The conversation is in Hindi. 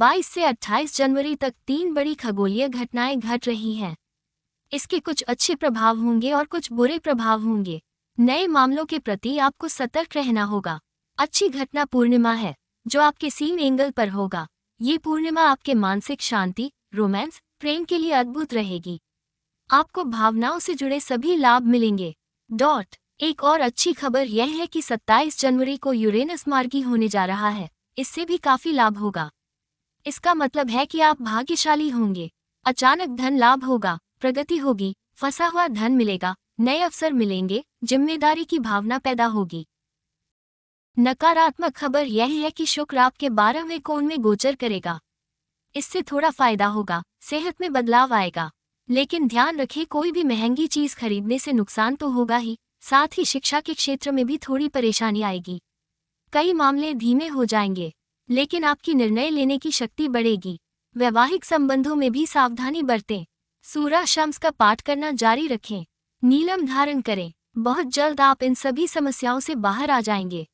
22 से 28 जनवरी तक 3 बड़ी खगोलीय घटनाएं घट रही हैं। इसके कुछ अच्छे प्रभाव होंगे और कुछ बुरे प्रभाव होंगे। नए मामलों के प्रति आपको सतर्क रहना होगा। अच्छी घटना पूर्णिमा है, जो आपके सीन एंगल पर होगा। ये पूर्णिमा आपके मानसिक शांति, रोमांस, प्रेम के लिए अद्भुत रहेगी। आपको भावनाओं से जुड़े सभी लाभ मिलेंगे। एक और अच्छी खबर यह है कि 27 जनवरी को यूरेनस मार्गी होने जा रहा है। इससे भी काफी लाभ होगा। इसका मतलब है कि आप भाग्यशाली होंगे। अचानक धन लाभ होगा, प्रगति होगी, फंसा हुआ धन मिलेगा, नए अवसर मिलेंगे, जिम्मेदारी की भावना पैदा होगी। नकारात्मक खबर यह है कि शुक्र आपके 12वें कोण में गोचर करेगा। इससे थोड़ा फायदा होगा, सेहत में बदलाव आएगा। लेकिन ध्यान रखें, कोई भी महंगी चीज खरीदने से नुकसान तो होगा ही, साथ ही शिक्षा के क्षेत्र में भी थोड़ी परेशानी आएगी। कई मामले धीमे हो जाएंगे, लेकिन आपकी निर्णय लेने की शक्ति बढ़ेगी। वैवाहिक संबंधों में भी सावधानी बरतें। सूरा शम्स का पाठ करना जारी रखें। नीलम धारण करें। बहुत जल्द आप इन सभी समस्याओं से बाहर आ जाएंगे।